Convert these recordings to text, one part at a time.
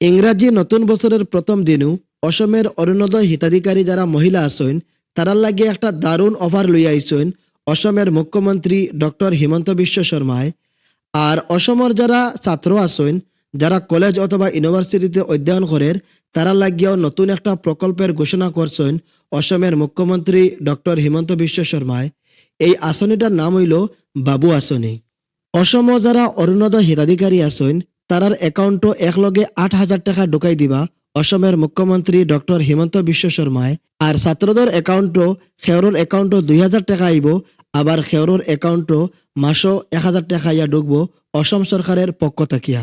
ইংরাজি নতুন বছরের প্রথম দিনও অসমের অরুণোদয় হিতাধিকারী যারা মহিলা আছেন তারার লাগে একটা দারুণ অফার লইয়া আইসেন অসমের মুখ্যমন্ত্রী ডক্টর হিমন্ত বিশ্ব শর্মায়। আর অসমের যারা ছাত্র আছেন, যারা কলেজ অথবা ইউনিভার্সিটিতে অধ্যয়ন করেন, তারা লাগিয়াও নতুন একটা প্রকল্পের ঘোষণা করছেন অসমের মুখ্যমন্ত্রী ডক্টর হিমন্ত বিশ্ব শর্মায়। এই আসনিটার নাম হইল বাবু আসনি। অসম যারা অরুণোদয় হিতাধিকারী আছেন তারার একাউন্টও একলগে 8,000 টাকা ঢুকাই দিবা অসমের মুখ্যমন্ত্রী ডক্টর হিমন্ত বিশ্ব শর্মায়। আর ছাত্রদের একাউন্টও খেয়রর একাউন্টও 2,000 টাকা আইব, আবার খেয়রর একাউন্টও মাসও 1,000 টাকা ইয়া ঢুকবো অসম সরকারের পক্ষ থাকিয়া।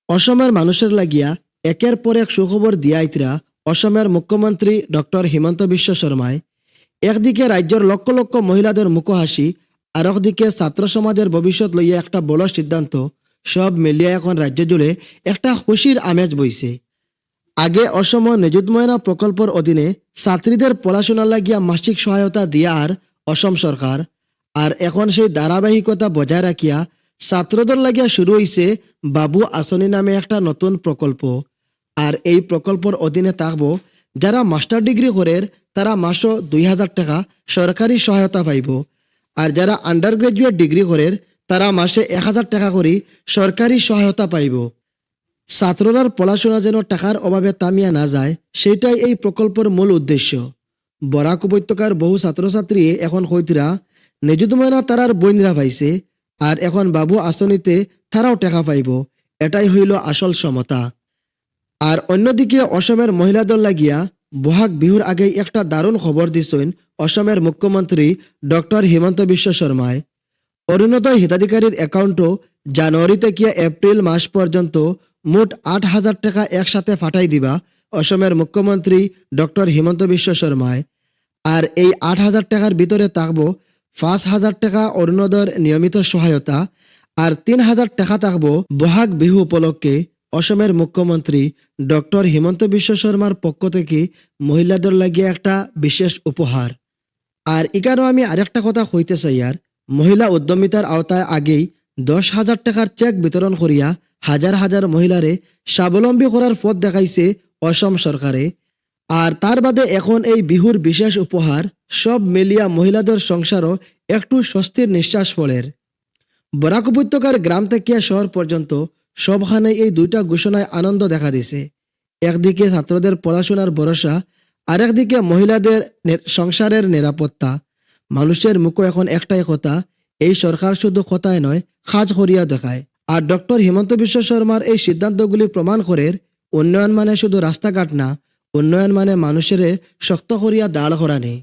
অসমের মানুষের লাগিয়া একের পর এক সুখবর দিয়াইতরা অসমের মুখ্যমন্ত্রী ডক্টর হিমন্ত বিশ্ব শর্মায়। একদিকে রাজ্যের লক্ষ লক্ষ মহিলাদের মুখহাসি, আর একদিকে ছাত্র সমাজের ভবিষ্যৎ লইয়া একটা বড় সিদ্ধান্ত, সব মিলিয়া এখন রাজ্য জুড়ে একটা খুশির আমেজ বইছে। আগে অসম নিযুত ময়না প্রকল্পের অধীনে ছাত্রীদের পড়াশোনার লাগিয়া মাসিক সহায়তা দিয়া আর অসম সরকার, আর এখন সেই ধারাবাহিকতা বজায় রাখিয়া ছাত্রদের লাগিয়া শুরু হইছে বাবু আসনি নামে একটা নতুন প্রকল্প। আর এই প্রকল্পের অধীনে থাকবো যারা মাস্টার ডিগ্রি করের তারা মাসও 2,000 টাকা সরকারি সহায়তা পাইব, আর যারা আন্ডার গ্রাজুয়েট ডিগ্রি করের তারা মাসে 1,000 টাকা করে সরকারি সহায়তা পাইব। ছাত্ররার পড়াশোনা যেন টাকার অভাবে তামিয়া না যায়, সেটাই এই প্রকল্পের মূল উদ্দেশ্য। বরাক উপত্যকার বহু ছাত্রছাত্রী এখন কইতরা নিযুত ময়না তারার বইনরা পাইছে, আর এখন বাবু আসনিতে তারাও টাকা পাইব। এটাই হইল আসল সমতা। আর অন্যদিকে অসমের মহিলাদের লাগিয়া বহাগ বিহুর আগে একটা দারুণ খবর দিছেন অসমের মুখ্যমন্ত্রী ডক্টর হিমন্ত বিশ্ব শর্মায়। অরুণোদয় হিতাধিকারীর অ্যাকাউন্টও জানুয়ারি থেকে এপ্রিল মাস পর্যন্ত মোট 8,000 টাকা একসাথে ফাটাই দিবা অসমের মুখ্যমন্ত্রী ডক্টর হিমন্ত বিশ্ব শর্মায়। আর এই 8,000 টাকার ভিতরে থাকব 5,000 টাকা অরুণোদয়ের নিয়মিত সহায়তা, আর 3,000 টাকা থাকব বহাগ বিহু উপলক্ষে অসমের মুখ্যমন্ত্রী ডক্টর হিমন্ত বিশ্ব শর্মার পক্ষ থেকে মহিলাদের লাগিয়ে একটা বিশেষ উপহার। আর এখানেও আমি আরেকটা কথা কইতে চাই, আর মহিলা উদ্যমিতার আওতায় আগেই 10,000 টাকার চেক বিতরণ করিয়া হাজার হাজার মহিলারে স্বাবলম্বী করার পথ দেখাইছে অসম সরকারে। আর তার বাদে এখন এই বিহুর বিশেষ উপহার, সব মিলিয়া মহিলাদের সংসারও একটু স্বস্তির নিঃশ্বাস ফলের। বরাক উপত্যকার গ্রাম থেকে শহর পর্যন্ত সবখানে এই দুইটা ঘোষণায় আনন্দ দেখা দিছে। একদিকে ছাত্রদের পড়াশোনার ভরসা, আরেকদিকে মহিলাদের সংসারের নিরাপত্তা। মানুষের মুখে এখন একটাই কথা, এই সরকার শুধু কথায় নয় কাজ করিয়া দেখায়। আর ডক্টর হিমন্ত বিশ্ব শর্মার এই সিদ্ধান্তগুলি প্রমাণ করে উন্নয়ন মানে শুধু রাস্তাঘাট না, উন্নয়ন মানে মানুষের শক্ত করিয়া দাঁড় করানি।